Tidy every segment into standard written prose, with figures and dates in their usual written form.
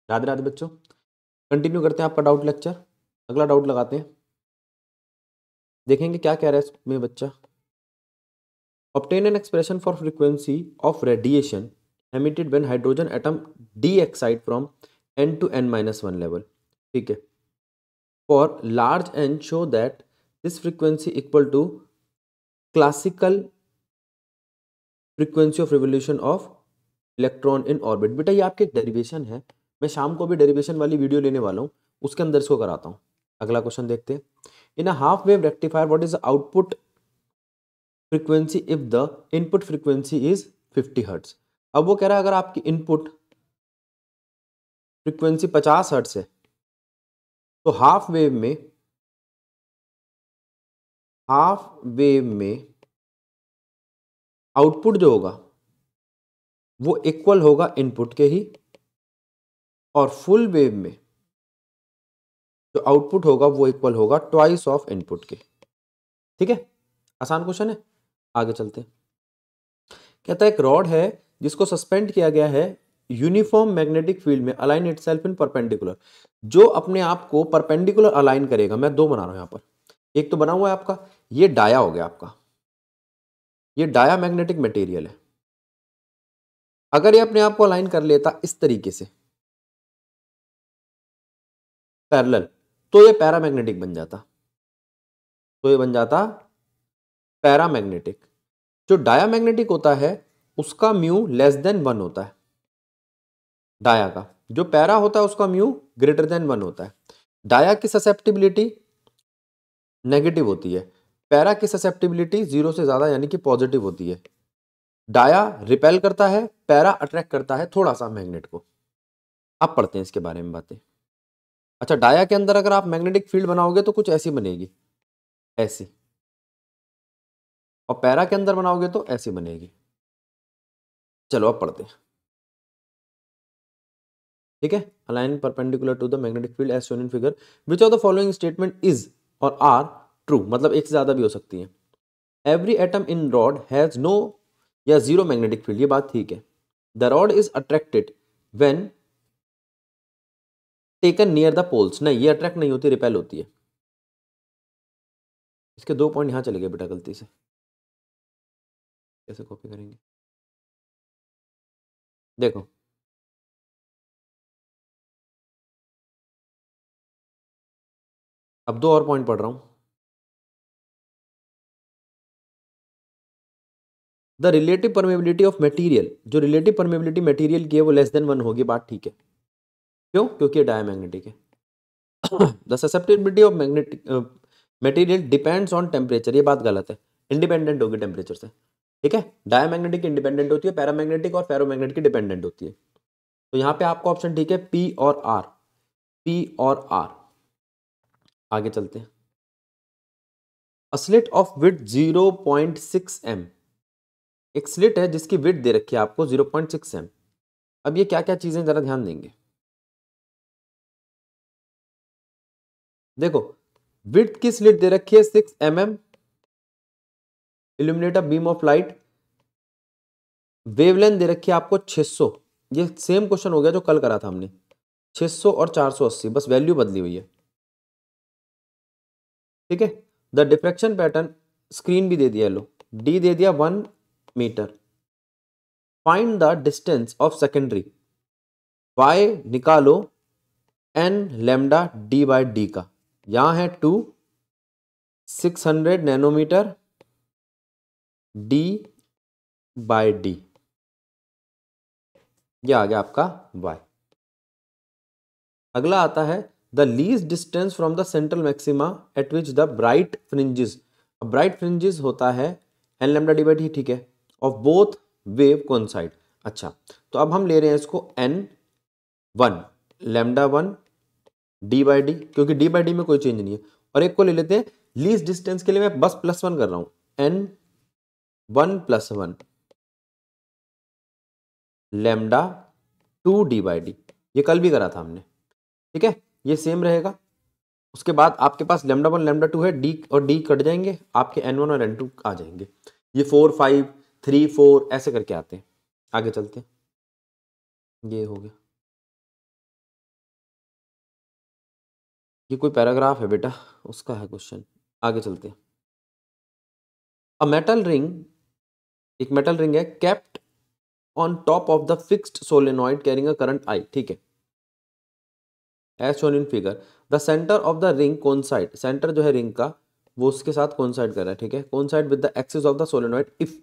राधे राधे बच्चों, कंटिन्यू करते हैं आपका डाउट लेक्चर। अगला डाउट लगाते हैं, देखेंगे क्या कह रहा है इसमें बच्चा। Obtain an expression for frequency of radiation emitted when hydrogen atom de-excites from n to n-1 level. ठीक है, for large n show that this frequency equal to classical frequency of revolution of electron in orbit. बेटा ये आपके derivation है, मैं शाम को भी डेरिवेशन वाली वीडियो लेने वाला हूँ, उसके अंदर इसको कराता हूँ। अगला क्वेश्चन देखते हैं, in a half wave rectifier what is the output frequency if the input frequency is 50 hertz. अब वो कह रहा है अगर आपकी इनपुट फ्रीक्वेंसी 50 हर्ट्ज है तो हाफ वेव में आउटपुट जो होगा वो इक्वल होगा इनपुट के ही, और फुल वेव में जो आउटपुट होगा वो इक्वल होगा ट्वाइस ऑफ इनपुट के। ठीक है, आसान क्वेश्चन है। आगे चलते हैं, कहता है एक रॉड है जिसको सस्पेंड किया गया है यूनिफॉर्म मैग्नेटिक फील्ड में, अलाइन इटसेल्फ इन परपेंडिकुलर। जो अपने आप को परपेंडिकुलर अलाइन करेगा, मैं दो बना रहा हूं यहां पर, एक तो बना हुआ है आपका ये डाया हो गया आपका, ये डाया मैग्नेटिक मटेरियल है। अगर ये अपने आप को अलाइन कर लेता इस तरीके से पैरेलल, तो ये पैरामैग्नेटिक बन जाता, तो ये बन जाता पैरामैग्नेटिक। जो डायामैग्नेटिक होता है उसका म्यू लेस देन 1 होता है डाया का, जो पैरा होता है उसका म्यू ग्रेटर देन 1 होता है। डाया की ससेप्टिबिलिटी नेगेटिव होती है, पैरा की ससेप्टिबिलिटी 0 से ज्यादा यानी कि पॉजिटिव होती है। डाया रिपेल करता है, पैरा अट्रैक्ट करता है थोड़ा सा मैग्नेट को। अब पढ़ते हैं इसके बारे में बातें। अच्छा, डाया के अंदर अगर आप मैग्नेटिक फील्ड बनाओगे तो कुछ ऐसी बनेगी, ऐसी, और पैरा के अंदर बनाओगे तो ऐसी बनेगी। चलो अब पढ़ते हैं। ठीक है, align perpendicular to the magnetic field as shown in figure, which of the following statement is और आर ट्रू, मतलब एक से ज्यादा भी हो सकती है। Every atom in rod has no या जीरो मैग्नेटिक फील्ड, ये बात ठीक है। The rod is attracted when taken near the poles, नहीं ये अट्रैक्ट नहीं होती, रिपेल होती है। इसके 2 पॉइंट यहां चले गए बेटा गलती से, कैसे कॉपी करेंगे, देखो अब 2 और पॉइंट पढ़ रहा हूं। The relative permeability of material, जो रिलेटिव परमेबिलिटी मटेरियल की है वो लेस देन 1 होगी, बात ठीक है। क्यों? क्योंकि ये डायमैग्नेटिक है। The susceptibility of magnetic material depends on temperature, ये बात गलत है, इंडिपेंडेंट होगी टेम्परेचर से। ठीक है, डायमैग्नेटिक इंडिपेंडेंट होती है, पैरामैग्नेटिक और फेरोमैग्नेटिक की डिपेंडेंट होती है। तो यहाँ पे आपका ऑप्शन ठीक है, पी और आर, पी और आर। आगे चलते हैं, अ स्लिट ऑफ विड्थ 0.6 m, एक स्लिट है जिसकी विड्थ दे रखी है आपको 0.6 m। अब ये क्या क्या चीजें जरा ध्यान देंगे, देखो विड्थ की स्लिट दे रखी है 6 mm, illuminate a beam of light, wavelength दे रखी है आपको 600, ये सेम क्वेश्चन हो गया जो कल करा था हमने, 600 और 480, बस वैल्यू बदली हुई है। ठीक है, द डिफ्रैक्शन पैटर्न, स्क्रीन भी दे दिया, लो डी दे दिया 1 metre. Find the distance of secondary, Y निकालो N lambda D by D का, यहां है 2, 600 नैनोमीटर डी बाई डी, ये आ गया आपका y। अगला आता है the least distance from the central maxima at which the bright fringes, bright fringes होता है n lambda D by d, ठीक है, ऑफ बोथ वेव कोइंसाइड। अच्छा, तो अब हम ले रहे हैं इसको n1 lambda 1 D by D, क्योंकि डी बाई डी में कोई चेंज नहीं है, और एक को ले लेते हैं लीस्ट डिस्टेंस के लिए, मैं बस +1 कर रहा हूं, n1 + 1 lambda 2 D by D, ये कल भी करा था हमने। ठीक है, ये सेम रहेगा। उसके बाद आपके पास लेमडा 1 लेमडा 2 है, डी और डी कट जाएंगे, आपके n1 और n2 आ जाएंगे, ये 4 5 3 4 ऐसे करके आते हैं। आगे चलते हैं, ये हो गया। ये कोई पैराग्राफ है बेटा, उसका है क्वेश्चन। आगे चलते हैं। अ मेटल रिंग, एक मेटल रिंग है, kept on top of the fixed solenoid carrying a current I, ठीक है, as shown in figure. The centre of the ring coincide, centre जो है रिंग का वो उसके साथ कोइंसाइड कर रहा है, ठीक है, coincide with the axis of the solenoid if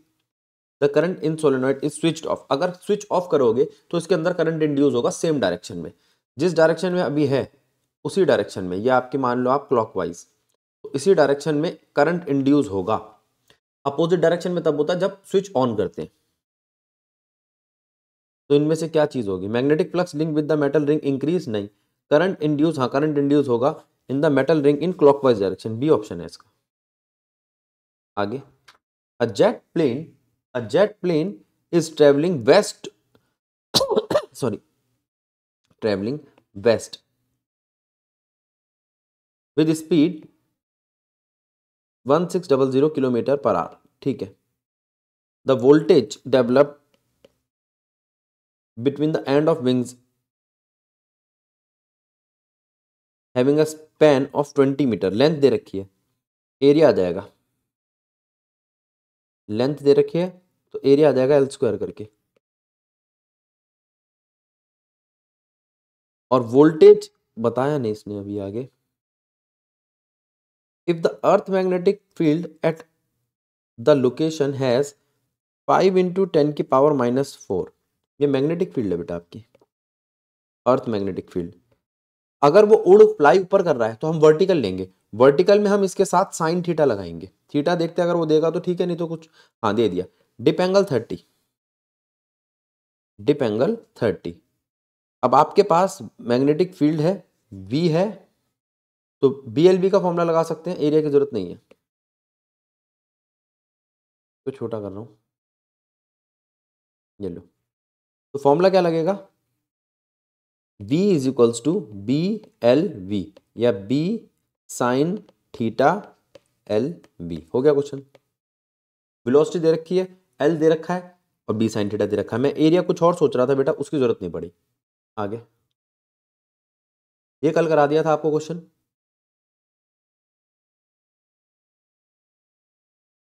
the current in solenoid is switched off. अगर स्विच ऑफ करोगे तो इसके अंदर करंट इंड्यूस होगा सेम डायरेक्शन में, जिस डायरेक्शन में अभी है उसी डायरेक्शन में, या आपकी मान लो आप क्लॉकवाइज, तो इसी डायरेक्शन में करंट इंड्यूस होगा। अपोजिट डायरेक्शन में तब होता है जब स्विच ऑन करते हैं। तो इनमें से क्या चीज होगी? Magnetic flux link with the metal ring increase, नहीं। करंट इंड्यूस, हाँ करंट इंड्यूस होगा in the metal ring in clockwise direction, B option है इसका। आगे, a jet plane is travelling west sorry travelling west with speed 1600 kilometre per hour, ठीक है। The voltage develop between the end of wings having a span of 20 metre, length दे रखी है, area आ जाएगा, length दे रखी है तो एरिया आ जाएगा एल स्क्वायर करके, और वोल्टेज बताया नहीं इसने अभी आगे। If the earth magnetic field at the location has 5 × 10 की पावर -4, ये मैग्नेटिक फील्ड है बेटा आपकी, अर्थ मैग्नेटिक फील्ड। अगर वो उड़ फ्लाई ऊपर कर रहा है तो हम वर्टिकल लेंगे, वर्टिकल में हम इसके साथ साइन थीटा लगाएंगे, थीटा देखते हैं अगर वो देगा तो ठीक है, नहीं तो कुछ, हाँ दे दिया, डिप एंगल 30, डिप एंगल 30। अब आपके पास मैग्नेटिक फील्ड है, V है, तो BLV का फॉर्मूला लगा सकते हैं, एरिया की जरूरत नहीं है, तो छोटा कर रहा हूं, ये लो। तो फॉर्मूला क्या लगेगा? V = BLV या B sin थीटा LV, हो गया क्वेश्चन। वेलोसिटी दे रखी है, L दे रखा है और B sin थीटा दे रखा है। मैं एरिया कुछ और सोच रहा था बेटा, उसकी जरूरत नहीं पड़ी। आगे, ये कल करा दिया था आपको क्वेश्चन,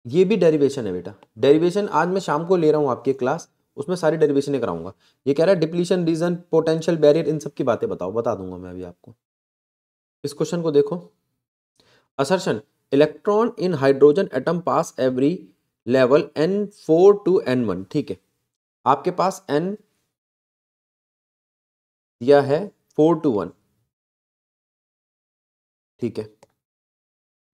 ये भी डेरिवेशन है बेटा, डेरिवेशन आज मैं शाम को ले रहा हूं आपकी क्लास, उसमें सारी डेरिवेशन कराऊंगा। ये कह रहा है डिप्लीशन रीजन, पोटेंशियल बैरियर, इन सब की बातें बताओ, बता दूंगा मैं अभी आपको। इस क्वेश्चन को देखो, assertion electron in hydrogen atom pass every level N4 to N1, ठीक है, आपके पास N दिया है 4 to 1, ठीक है।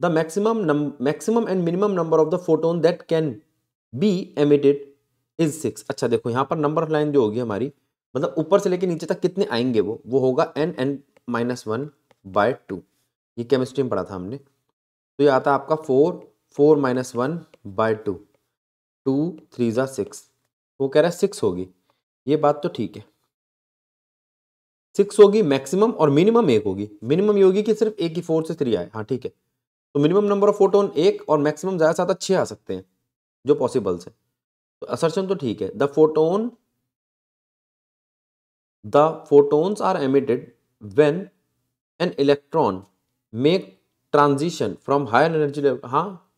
The maximum and minimum number of the photon that can be emitted is 6। अच्छा देखो यहाँ पर नंबर ऑफ लाइन जो होगी हमारी, मतलब ऊपर से लेके नीचे तक कितने आएंगे वो होगा N(n-1/2), ये केमिस्ट्री में पढ़ा था हमने। तो ये आता है आपका 4(4-1/2), 2 3 × 6, वो कह रहा है 6 होगी, ये बात तो ठीक है, 6 होगी मैक्सिमम, और मिनिमम 1 होगी। मिनिमम ये होगी कि सिर्फ एक ही 4 से 3 आए, हाँ ठीक है। तो मिनिमम नंबर ऑफ फोटोन 1 और मैक्सिमम ज्यादा से ज्यादा 6 आ सकते हैं जो पॉसिबल्स है, तो असर्शन तो ठीक है। The photons are emitted when an electron make transition from higher energy level, हाँ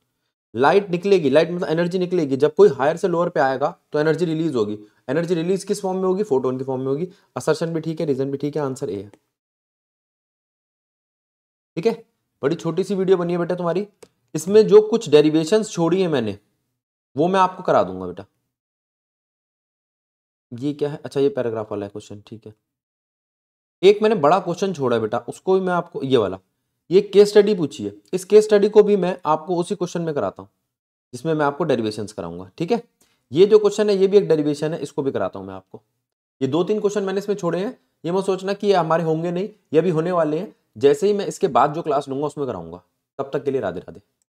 लाइट निकलेगी, लाइट मतलब एनर्जी निकलेगी, जब कोई हायर से लोअर पे आएगा तो एनर्जी रिलीज होगी। एनर्जी रिलीज किस फॉर्म में होगी? फोटोन की फॉर्म में होगी। असर्शन भी ठीक है, रीजन भी ठीक है, आंसर ए है, ठीक है। बड़ी छोटी सी वीडियो बनी है बेटा तुम्हारी, इसमें जो कुछ डेरिवेशंस छोड़ी है मैंने वो मैं आपको करा दूंगा बेटा। ये क्या है? अच्छा ये पैराग्राफ वाला है क्वेश्चन, ठीक है। एक मैंने बड़ा क्वेश्चन छोड़ा है बेटा, उसको भी मैं आपको, ये वाला, ये केस स्टडी पूछी है, इस केस स्टडी को भी मैं आपको उसी क्वेश्चन में कराता हूँ जिसमें मैं आपको डेरिवेशंस कराऊंगा, ठीक है। ये जो क्वेश्चन है ये भी एक डेरिवेशन है, इसको भी कराता हूँ मैं आपको। ये 2-3 क्वेश्चन मैंने इसमें छोड़े हैं, ये मत सोचना कि ये हमारे होंगे नहीं, ये भी होने वाले हैं, जैसे ही मैं इसके बाद जो क्लास लूंगा उसमें कराऊंगा। तब तक के लिए राधे राधे।